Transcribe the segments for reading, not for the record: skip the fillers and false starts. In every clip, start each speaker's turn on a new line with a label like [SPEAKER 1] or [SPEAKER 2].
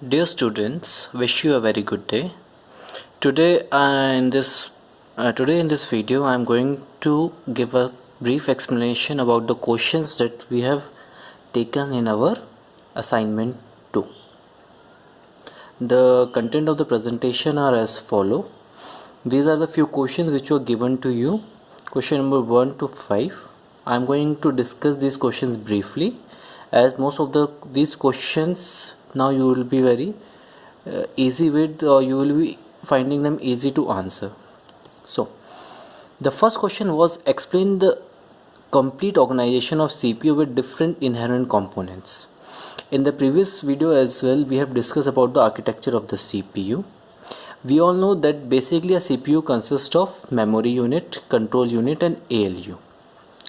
[SPEAKER 1] Dear students, wish you a very good day. Today in this video, I am going to give a brief explanation about the questions that we have taken in our assignment 2. The content of the presentation are as follow. These are the few questions which were given to you. Question number 1 to 5. I am going to discuss these questions briefly, as most of these questions now you will be very easy with, or you will be finding them easy to answer. So the first question was, explain the complete organization of CPU with different inherent components. In the previous video as well, we have discussed about the architecture of the CPU. We all know that basically a CPU consists of memory unit, control unit and ALU.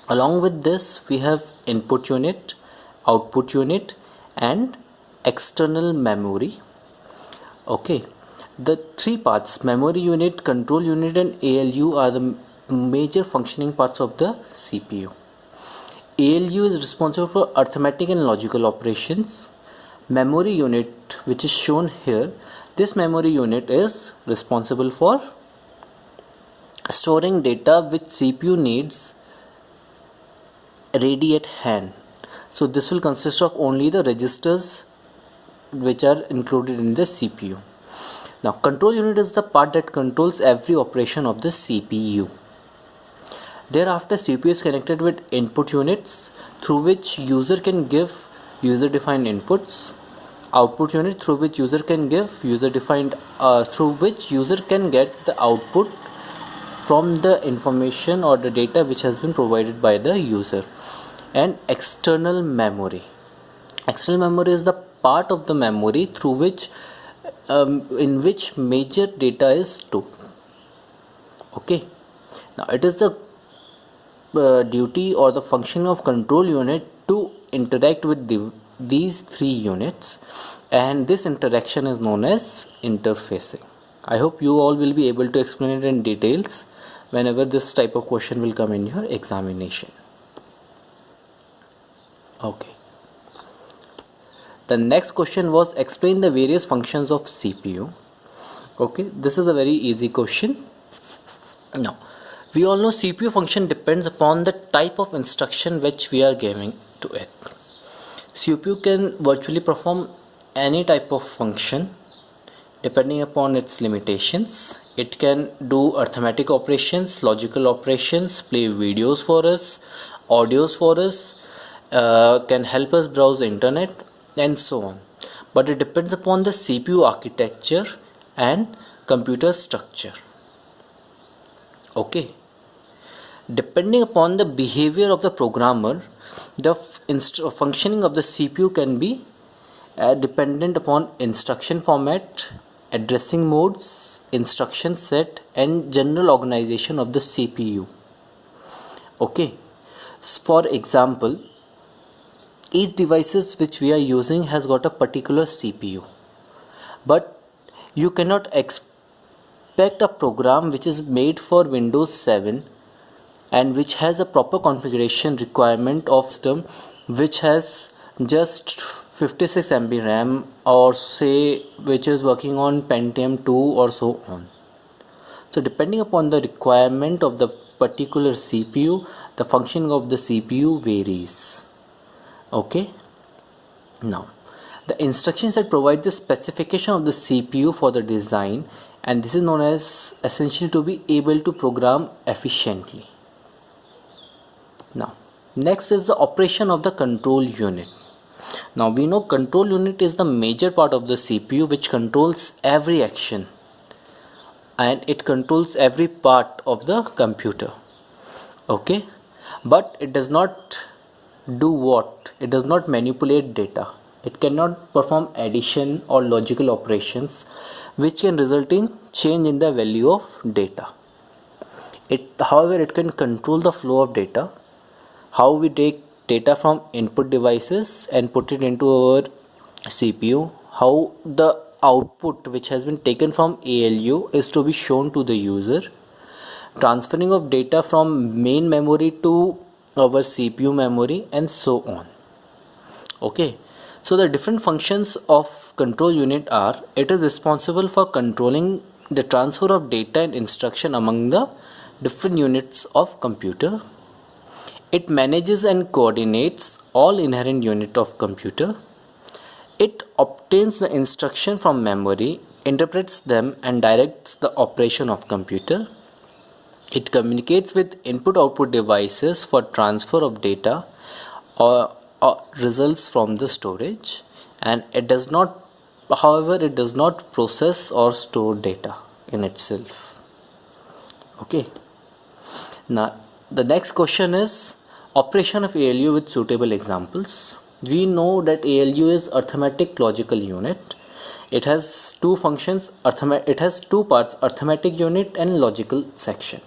[SPEAKER 1] Along with this, we have input unit, output unit and external memory. Okay, the three parts, memory unit, control unit and ALU, are the major functioning parts of the CPU. ALU is responsible for arithmetic and logical operations. Memory unit, which is shown here, this memory unit is responsible for storing data which CPU needs ready at hand. So this will consist of only the registers which are included in the CPU. Now control unit is the part that controls every operation of the CPU. Thereafter, CPU is connected with input units through which user can give user defined inputs, output unit through which user can give user defined through which user can get the output from the information or the data which has been provided by the user, and external memory. External memory is the part of the memory through which in which major data is stored. Okay, now it is the duty or the function of control unit to interact with these three units, and this interaction is known as interfacing. I hope you all will be able to explain it in details whenever this type of question will come in your examination. Okay, the next question was, explain the various functions of CPU. Okay, this is a very easy question. Now we all know CPU function depends upon the type of instruction which we are giving to it. CPU can virtually perform any type of function depending upon its limitations. It can do arithmetic operations, logical operations, play videos for us, audios for us, can help us browse the internet and so on. But it depends upon the CPU architecture and computer structure. Okay, depending upon the behavior of the programmer, the functioning of the CPU can be dependent upon instruction format, addressing modes, instruction set and general organization of the CPU. Okay, for example, each devices which we are using has got a particular CPU, but you cannot expect a program which is made for Windows 7 and which has a proper configuration requirement of system which has just 56 MB RAM, or say which is working on Pentium 2 or so on. So depending upon the requirement of the particular CPU, the functioning of the CPU varies. Okay, now the instruction set provides the specification of the CPU for the design, and this is known as essential to be able to program efficiently. Now next is the operation of the control unit. Now we know control unit is the major part of the CPU which controls every action and it controls every part of the computer. Okay, but it does not do what? It does not manipulate data. It cannot perform addition or logical operations which can result in change in the value of data. However, it can control the flow of data, how we take data from input devices and put it into our CPU, how the output which has been taken from ALU is to be shown to the user, transferring of data from main memory to our CPU memory and so on. Okay, So the different functions of control unit are: it is responsible for controlling the transfer of data and instruction among the different units of computer. It manages and coordinates all inherent units of computer. It obtains the instruction from memory, interprets them and directs the operation of computer. It communicates with input-output devices for transfer of data or results from the storage, and it does not, however, it does not process or store data in itself. Okay. Now the next question is operation of ALU with suitable examples. We know that ALU is arithmetic logical unit. It has two functions, it has two parts, arithmetic unit and logical section.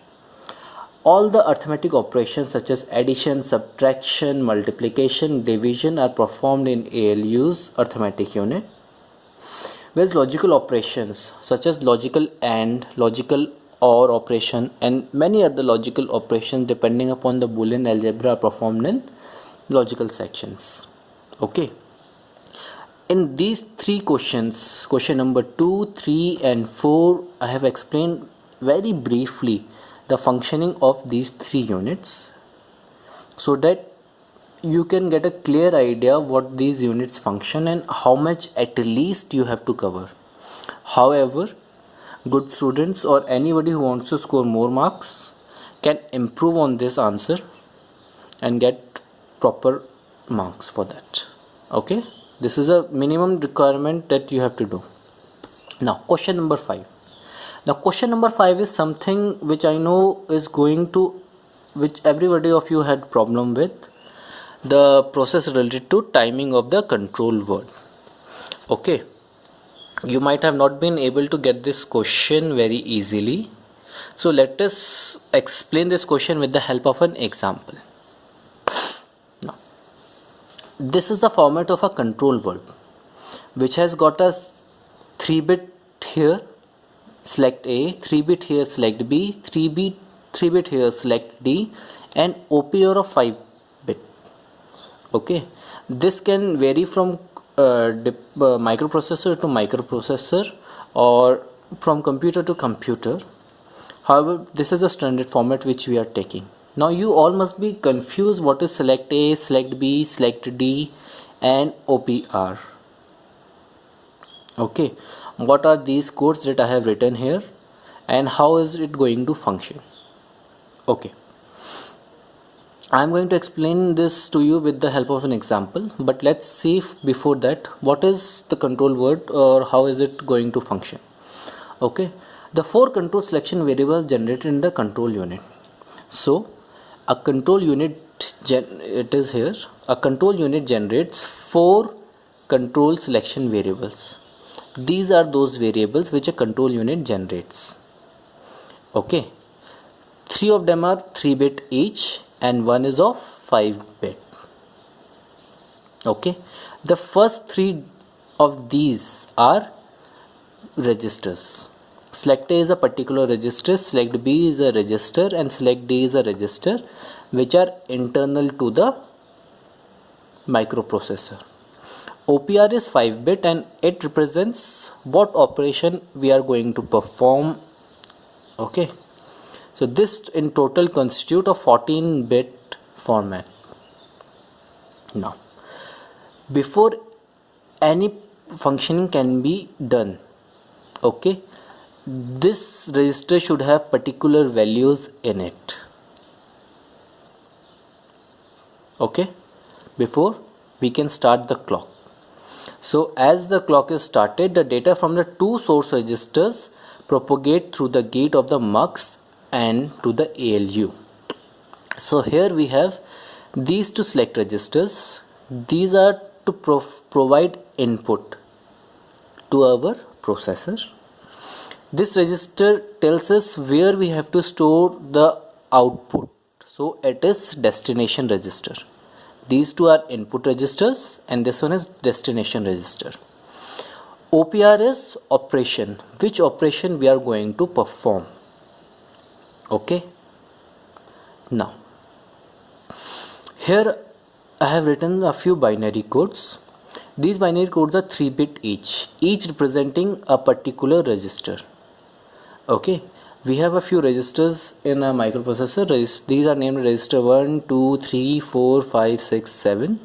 [SPEAKER 1] All the arithmetic operations such as addition, subtraction, multiplication, division are performed in ALU's arithmetic unit. Whereas logical operations such as logical AND, logical OR operation and many other logical operations depending upon the Boolean algebra are performed in logical sections. Okay. In these three questions, question number 2, 3 and 4, I have explained very briefly the functioning of these three units so that you can get a clear idea what these units function and how much at least you have to cover. However, good students or anybody who wants to score more marks can improve on this answer and get proper marks for that. Okay, this is a minimum requirement that you have to do. Now question number 5. Now question number 5 is something which I know is going to, which everybody of you had problem with, the process related to timing of the control word. Okay, you might have not been able to get this question very easily, so let us explain this question with the help of an example. Now this is the format of a control word which has got a 3-bit here, select A, 3-bit here, select B, 3-bit here, select D, and OPR of 5-bit. Okay, this can vary from microprocessor to microprocessor or from computer to computer. However, this is the standard format which we are taking. Now you all must be confused what is select A, select B, select D and OPR. Okay, what are these codes that I have written here and how is it going to function? Okay, I am going to explain this to you with the help of an example, but let's see before that what is the control word or how is it going to function. Okay, the 4 control selection variables generated in the control unit. So a control unit a control unit generates 4 control selection variables. These are those variables which a control unit generates. Okay, 3 of them are 3-bit each and 1 is of 5-bit. Okay, the first 3 of these are registers. Select A is a particular register, select B is a register and select D is a register which are internal to the microprocessor. OPR is 5-bit and it represents what operation we are going to perform. Okay, so this in total constitute a 14-bit format. Now before any functioning can be done, okay, this register should have particular values in it. Okay, before we can start the clock. So as the clock is started, the data from the 2 source registers propagate through the gate of the MUX and to the ALU. So here we have these 2 select registers. These are to provide input to our processor. This register tells us where we have to store the output. So it is destination register. These 2 are input registers and this one is destination register. OPR is operation, which operation we are going to perform. Okay, now here I have written a few binary codes. These binary codes are 3 bit each representing a particular register. Okay, we have a few registers in a microprocessor. These are named register 1, 2, 3, 4, 5, 6, 7.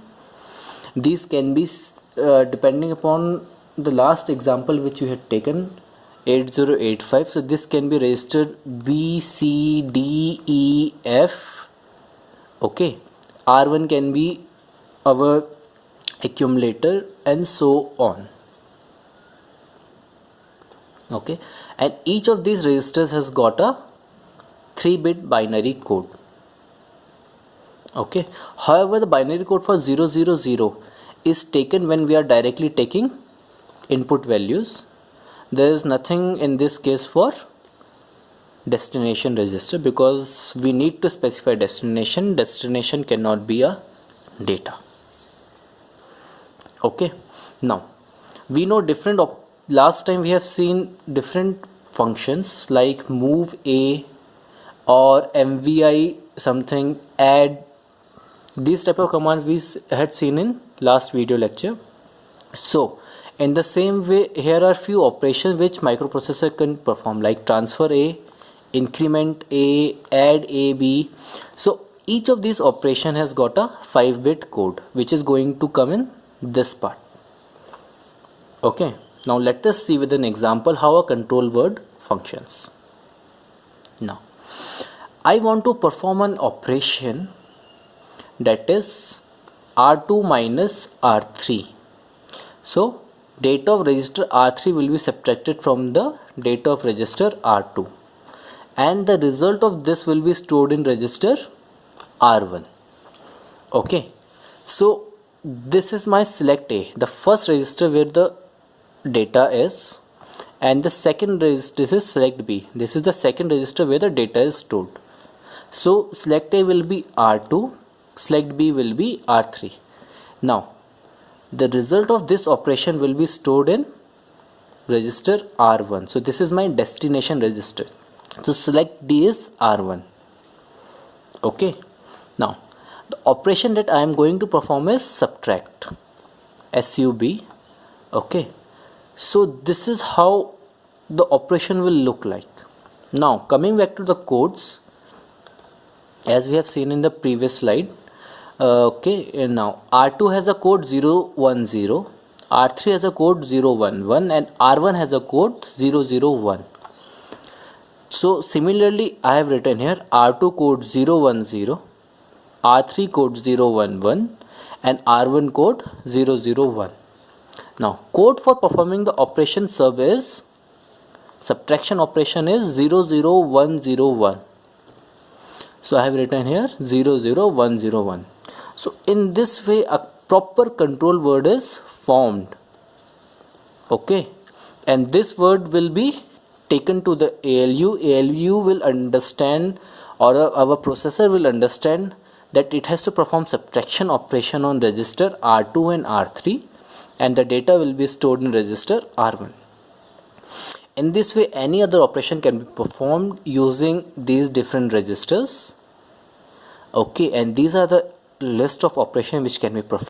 [SPEAKER 1] These can be depending upon the last example which we had taken, 8085. So this can be registered B, C, D, E, F. Okay, R1 can be our accumulator and so on. Okay, and each of these registers has got a 3-bit binary code. Okay, however, the binary code for 000 is taken when we are directly taking input values. There is nothing in this case for destination register because we need to specify destination. Destination cannot be a data. Okay, now we know different last time we have seen different functions like move a or mvi something, add. These type of commands we had seen in last video lecture. So in the same way, here are few operations which microprocessor can perform, like transfer a, increment a, add a, b. So each of these operation has got a 5-bit code which is going to come in this part. Okay, now let us see with an example how a control word functions. Now I want to perform an operation that is R2 minus R3. So data of register R3 will be subtracted from the data of register R2, and the result of this will be stored in register R1. Okay, so this is my select A, the first register where the data is, and the second register, this is select B, this is the second register where the data is stored. So select A will be R2, select B will be R3. Now the result of this operation will be stored in register R1. So this is my destination register. So select D is R1. Okay, now the operation that I am going to perform is subtract, SUB. Okay, so this is how the operation will look like. Now coming back to the codes, as we have seen in the previous slide. Okay, now R2 has a code 010, R3 has a code 011, and R1 has a code 001. So similarly I have written here R2 code 010, R3 code 011, and R1 code 001. Now code for performing the operation sub is, subtraction operation is 00101. So I have written here 00101. So in this way a proper control word is formed. Okay, and this word will be taken to the ALU. ALU will understand, or our processor will understand, that it has to perform subtraction operation on register R2 and R3, and the data will be stored in register R1. In this way any other operation can be performed using these different registers. Okay, and these are the list of operations which can be performed.